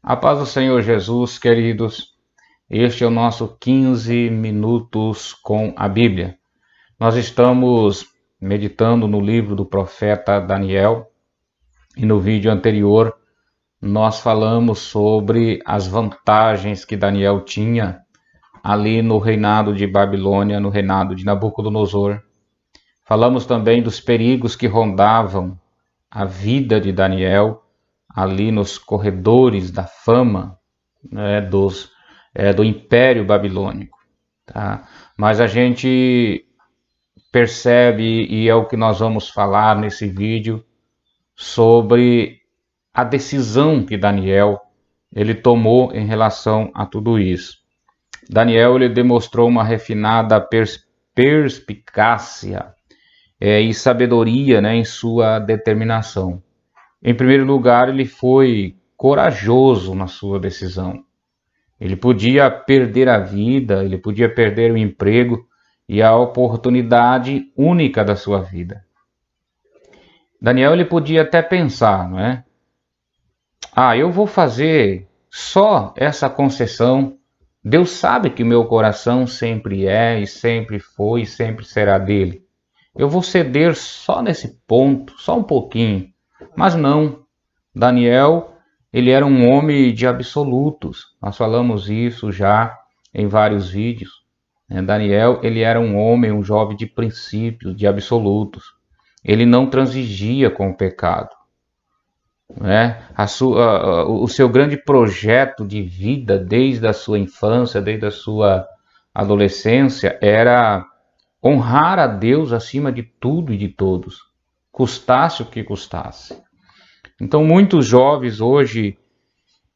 A paz do Senhor Jesus, queridos. Este é o nosso 15 minutos com a Bíblia. Nós estamos meditando no livro do profeta Daniel e no vídeo anterior nós falamos sobre as vantagens que Daniel tinha ali no reinado de Babilônia, no reinado de Nabucodonosor. Falamos também dos perigos que rondavam a vida de Daniel ali nos corredores da fama, né, do Império Babilônico. Tá? Mas a gente percebe, e é o que nós vamos falar nesse vídeo, sobre a decisão que Daniel ele tomou em relação a tudo isso. Daniel ele demonstrou uma refinada perspicácia e sabedoria, né, em sua determinação. Em primeiro lugar, ele foi corajoso na sua decisão. Ele podia perder a vida, ele podia perder o emprego e a oportunidade única da sua vida. Daniel ele podia até pensar, não é? Eu vou fazer só essa concessão. Deus sabe que meu coração sempre é e sempre foi e sempre será dele. Eu vou ceder só nesse ponto, só um pouquinho. Mas não, Daniel, ele era um homem de absolutos. Nós falamos isso já em vários vídeos. Daniel, ele era um homem, um jovem de princípios, de absolutos. Ele não transigia com o pecado. O seu grande projeto de vida, desde a sua infância, desde a sua adolescência, era honrar a Deus acima de tudo e de todos, custasse o que custasse. Então muitos jovens hoje,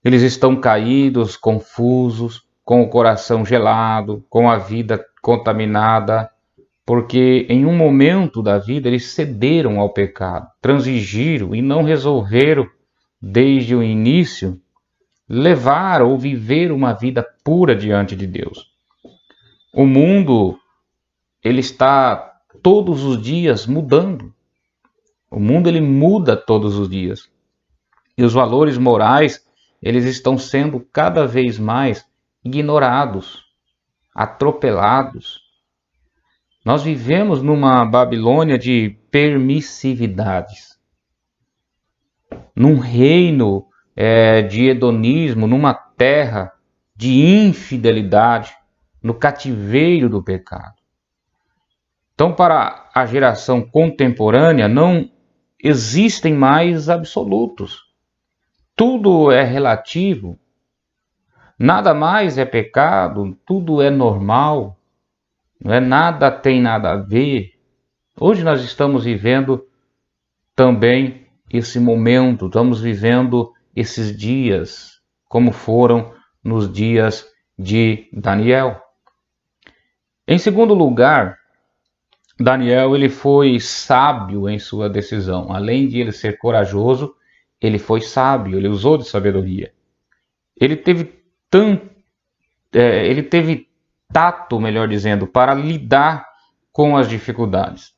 eles estão caídos, confusos, com o coração gelado, com a vida contaminada, porque em um momento da vida eles cederam ao pecado, transigiram e não resolveram desde o início levar ou viver uma vida pura diante de Deus. O mundo ele está todos os dias mudando. O mundo ele muda todos os dias. E os valores morais, eles estão sendo cada vez mais ignorados, atropelados. Nós vivemos numa Babilônia de permissividades. Num reino de hedonismo, numa terra de infidelidade, no cativeiro do pecado. Então, para a geração contemporânea, não existem mais absolutos. Tudo é relativo. Nada mais é pecado, tudo é normal. Nada tem nada a ver. Hoje nós estamos vivendo também esse momento, estamos vivendo esses dias, como foram nos dias de Daniel. Em segundo lugar, Daniel ele foi sábio em sua decisão. Além de ele ser corajoso, ele foi sábio, ele usou de sabedoria. Ele teve tato, melhor dizendo, para lidar com as dificuldades.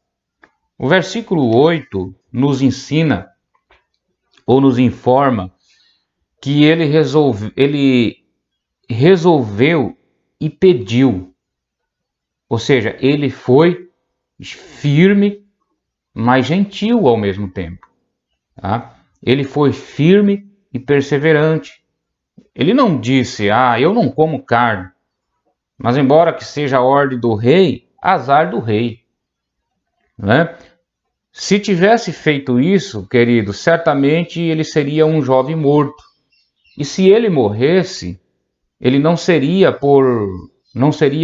O versículo 8 nos ensina, ou nos informa, que ele resolveu e pediu. Ou seja, ele foi firme, mas gentil ao mesmo tempo. Tá? Ele foi firme e perseverante. Ele não disse, eu não como carne. Mas embora que seja a ordem do rei, azar do rei. Né? Se tivesse feito isso, querido, certamente ele seria um jovem morto. E se ele morresse, ele não seria,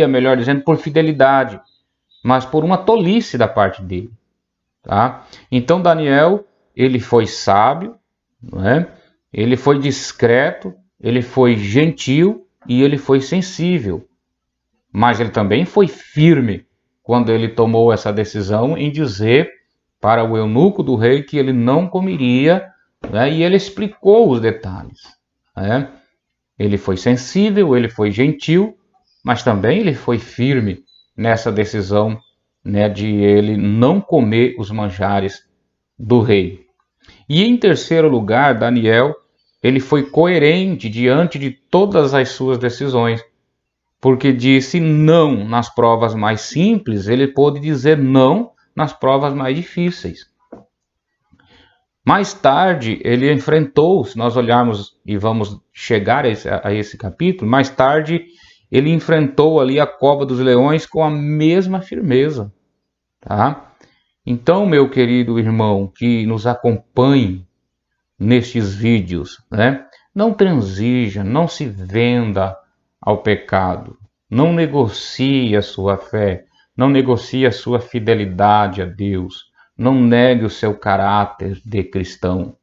melhor dizendo, por fidelidade, mas por uma tolice da parte dele. Tá? Então Daniel, ele foi sábio, né? Ele foi discreto, ele foi gentil e ele foi sensível. Mas ele também foi firme quando ele tomou essa decisão em dizer para o eunuco do rei que ele não comeria, né? E ele explicou os detalhes. Né? Ele foi sensível, ele foi gentil, mas também ele foi firme nessa decisão, né, de ele não comer os manjares do rei. E em terceiro lugar, Daniel, ele foi coerente diante de todas as suas decisões, porque disse não nas provas mais simples, ele pôde dizer não nas provas mais difíceis. Mais tarde, ele enfrentou, se nós olharmos e vamos chegar a esse capítulo, mais tarde ele enfrentou ali a cova dos leões com a mesma firmeza, tá? Então, meu querido irmão que nos acompanhe nestes vídeos, né? Não transija, não se venda ao pecado, não negocie a sua fé, não negocie a sua fidelidade a Deus, não negue o seu caráter de cristão,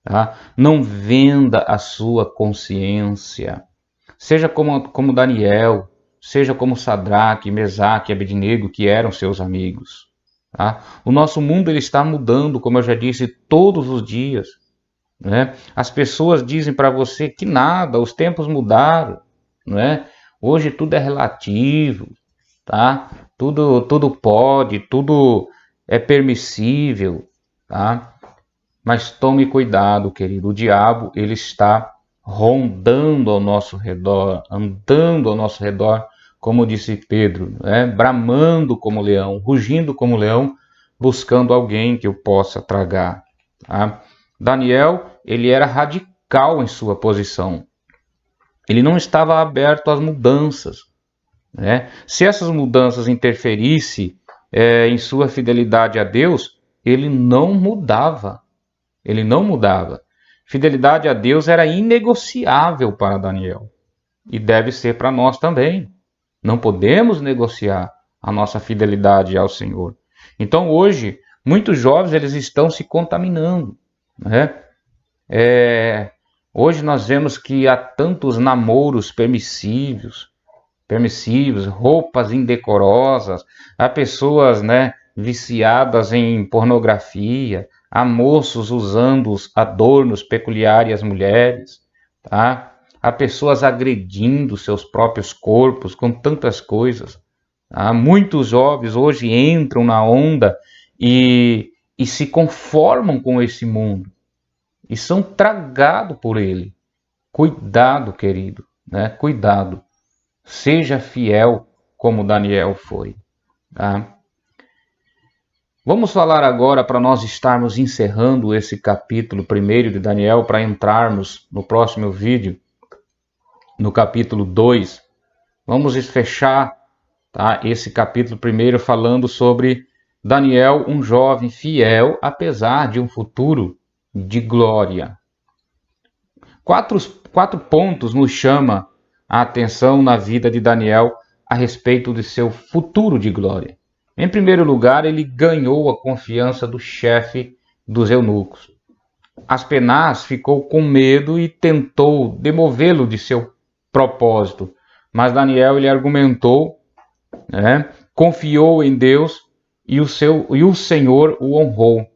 tá? Não venda a sua consciência. Seja como Daniel, seja como Sadraque, Mesaque e Abednego, que eram seus amigos. Tá? O nosso mundo ele está mudando, como eu já disse, todos os dias. Né? As pessoas dizem para você que nada, os tempos mudaram. Né? Hoje tudo é relativo, tá? Tudo pode, tudo é permissível. Tá? Mas tome cuidado, querido, o diabo ele está rondando ao nosso redor, andando ao nosso redor, como disse Pedro, né? Bramando como leão, rugindo como leão, buscando alguém que o possa tragar. Tá? Daniel, ele era radical em sua posição. Ele não estava aberto às mudanças. Né? Se essas mudanças interferissem em sua fidelidade a Deus, ele não mudava. Ele não mudava. Fidelidade a Deus era inegociável para Daniel. E deve ser para nós também. Não podemos negociar a nossa fidelidade ao Senhor. Então hoje, muitos jovens eles estão se contaminando. Né? Hoje nós vemos que há tantos namoros permissivos, roupas indecorosas, há pessoas, né, viciadas em pornografia, há moços usando os adornos peculiares às mulheres, tá? Há pessoas agredindo seus próprios corpos com tantas coisas. Tá? Muitos jovens hoje entram na onda e se conformam com esse mundo e são tragados por ele. Cuidado, querido, né? Cuidado. Seja fiel como Daniel foi. Tá? Vamos falar agora, para nós estarmos encerrando esse capítulo 1 de Daniel, para entrarmos no próximo vídeo, no capítulo 2. Vamos fechar, tá, esse capítulo 1 falando sobre Daniel, um jovem fiel, apesar de um futuro de glória. Quatro pontos nos chama a atenção na vida de Daniel a respeito de seu futuro de glória. Em primeiro lugar, ele ganhou a confiança do chefe dos eunucos. Aspenaz ficou com medo e tentou demovê-lo de seu propósito, mas Daniel ele argumentou, né, confiou em Deus e o Senhor o honrou.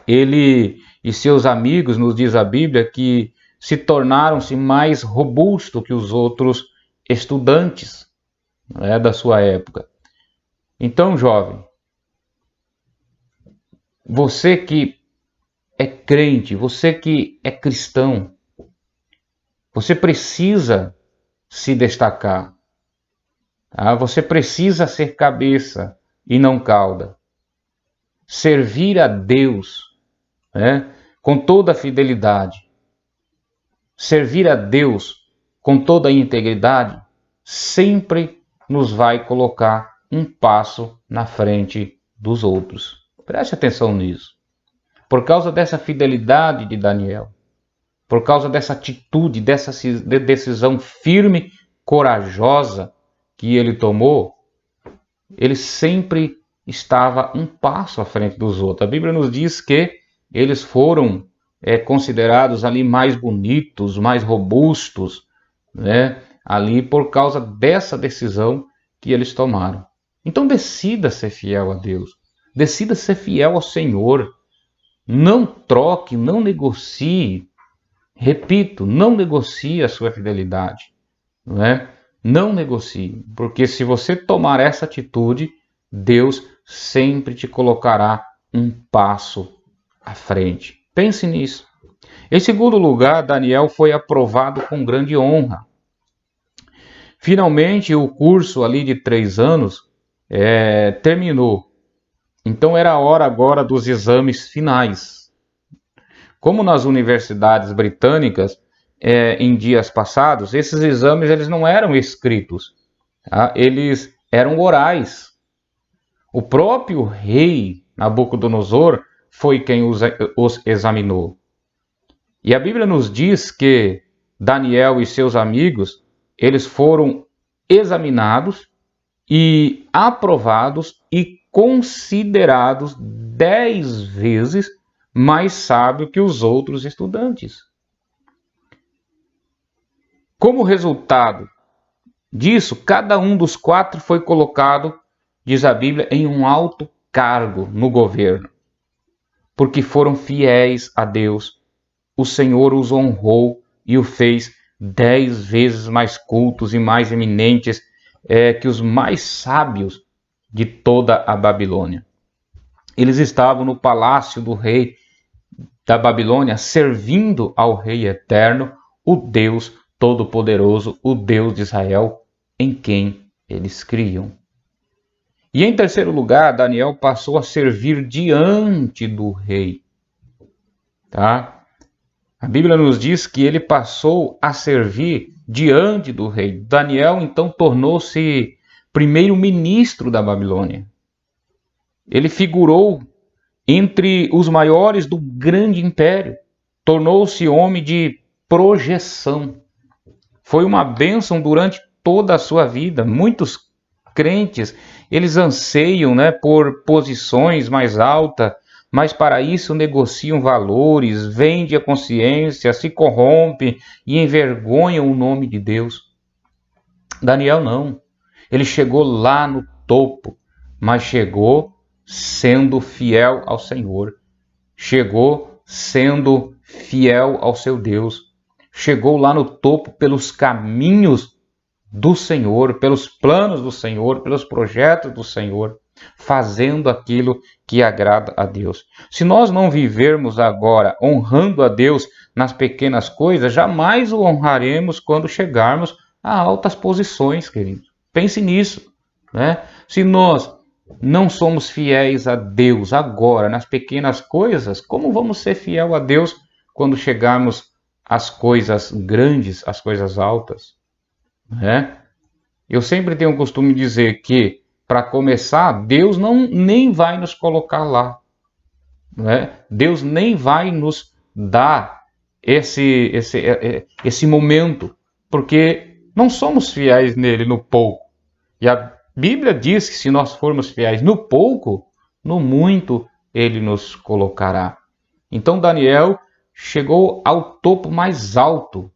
Ele e seus amigos, nos diz a Bíblia, que se tornaram-se mais robustos que os outros estudantes, né, da sua época. Então, jovem, você que é crente, você que é cristão, você precisa se destacar. Tá? Você precisa ser cabeça e não cauda. Servir a Deus, né, com toda a fidelidade. Servir a Deus com toda a integridade sempre nos vai colocar um passo na frente dos outros. Preste atenção nisso. Por causa dessa fidelidade de Daniel, por causa dessa atitude, dessa decisão firme, corajosa que ele tomou, ele sempre estava um passo à frente dos outros. A Bíblia nos diz que eles foram considerados ali mais bonitos, mais robustos, né, ali por causa dessa decisão que eles tomaram. Então decida ser fiel a Deus, decida ser fiel ao Senhor, não troque, não negocie, repito, não negocie a sua fidelidade, não é? Não negocie, porque se você tomar essa atitude, Deus sempre te colocará um passo à frente. Pense nisso. Em segundo lugar, Daniel foi aprovado com grande honra. Finalmente, o curso ali de 3 anos terminou. Então era a hora agora dos exames finais. Como nas universidades britânicas, em dias passados, esses exames eles não eram escritos, tá? Eles eram orais. O próprio rei Nabucodonosor foi quem os examinou. E a Bíblia nos diz que Daniel e seus amigos, eles foram examinados e aprovados e considerados 10 vezes mais sábio que os outros estudantes. Como resultado disso, cada um dos 4 foi colocado, diz a Bíblia, em um alto cargo no governo, porque foram fiéis a Deus. O Senhor os honrou e o fez 10 vezes mais cultos e mais eminentes que os mais sábios de toda a Babilônia. Eles estavam no palácio do rei da Babilônia, servindo ao Rei Eterno, o Deus Todo-Poderoso, o Deus de Israel, em quem eles criam. E em terceiro lugar, Daniel passou a servir diante do rei. Tá? A Bíblia nos diz que ele passou a servir diante do rei. Daniel, então, tornou-se primeiro-ministro da Babilônia. Ele figurou entre os maiores do grande império. Tornou-se homem de projeção. Foi uma bênção durante toda a sua vida. Muitos crentes, eles anseiam, por posições mais altas, mas para isso negociam valores, vendem a consciência, se corrompem e envergonham o nome de Deus. Daniel não. Ele chegou lá no topo, mas chegou sendo fiel ao Senhor. Chegou sendo fiel ao seu Deus. Chegou lá no topo pelos caminhos do Senhor, pelos planos do Senhor, pelos projetos do Senhor, fazendo aquilo que agrada a Deus. Se nós não vivermos agora honrando a Deus nas pequenas coisas, jamais o honraremos quando chegarmos a altas posições, queridos. Pense nisso, Se nós não somos fiéis a Deus agora nas pequenas coisas, como vamos ser fiel a Deus quando chegarmos às coisas grandes, às coisas altas? Eu sempre tenho o costume de dizer que, para começar, Deus nem vai nos colocar lá. Deus nem vai nos dar esse momento, porque não somos fiéis nele no pouco. E a Bíblia diz que se nós formos fiéis no pouco, no muito ele nos colocará. Então Daniel chegou ao topo mais alto,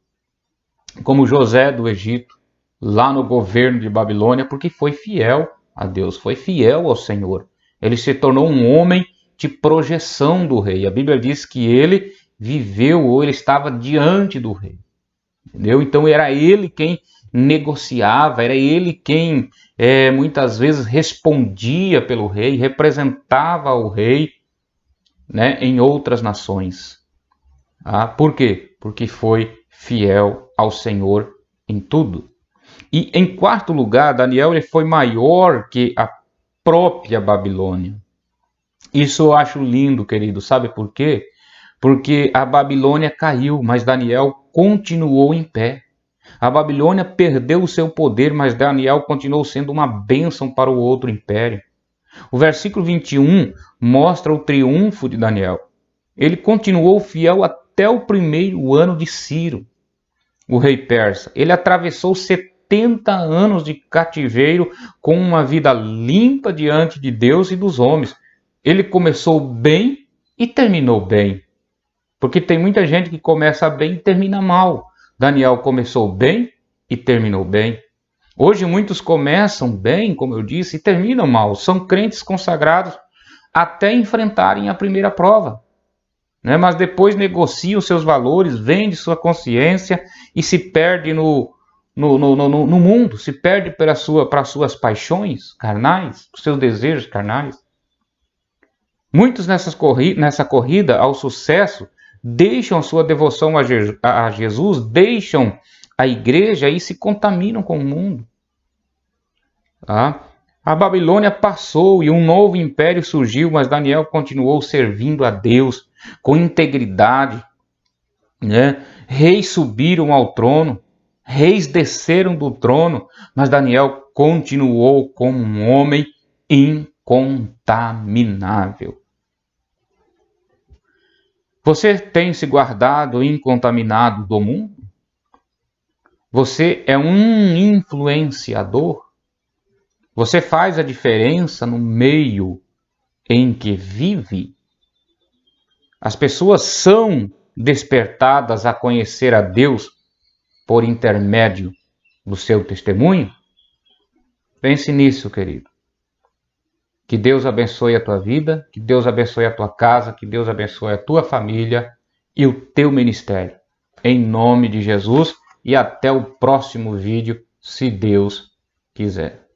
como José do Egito, lá no governo de Babilônia, porque foi fiel a Deus, foi fiel ao Senhor. Ele se tornou um homem de projeção do rei. A Bíblia diz que ele viveu ou ele estava diante do rei. Entendeu? Então era ele quem negociava, era ele quem muitas vezes respondia pelo rei, representava o rei, em outras nações. Por quê? Porque foi fiel ao Senhor em tudo. E em quarto lugar, Daniel ele foi maior que a própria Babilônia. Isso eu acho lindo, querido. Sabe por quê? Porque a Babilônia caiu, mas Daniel continuou em pé. A Babilônia perdeu o seu poder, mas Daniel continuou sendo uma bênção para o outro império. O versículo 21 mostra o triunfo de Daniel. Ele continuou fiel até o primeiro ano de Ciro, o rei persa. Ele atravessou 70 anos de cativeiro com uma vida limpa diante de Deus e dos homens. Ele começou bem e terminou bem. Porque tem muita gente que começa bem e termina mal. Daniel começou bem e terminou bem. Hoje muitos começam bem, como eu disse, e terminam mal. São crentes consagrados até enfrentarem a primeira prova. Mas depois negociam seus valores, vende sua consciência e se perde no mundo, se perde para suas paixões carnais, os seus desejos carnais. Muitos nessa corrida ao sucesso deixam a sua devoção a Jesus, deixam a igreja e se contaminam com o mundo. Tá? A Babilônia passou e um novo império surgiu, mas Daniel continuou servindo a Deus com integridade. Né? Reis subiram ao trono, reis desceram do trono, mas Daniel continuou como um homem incontaminável. Você tem se guardado incontaminado do mundo? Você é um influenciador? Você faz a diferença no meio em que vive? As pessoas são despertadas a conhecer a Deus por intermédio do seu testemunho? Pense nisso, querido. Que Deus abençoe a tua vida, que Deus abençoe a tua casa, que Deus abençoe a tua família e o teu ministério. Em nome de Jesus, e até o próximo vídeo, se Deus quiser.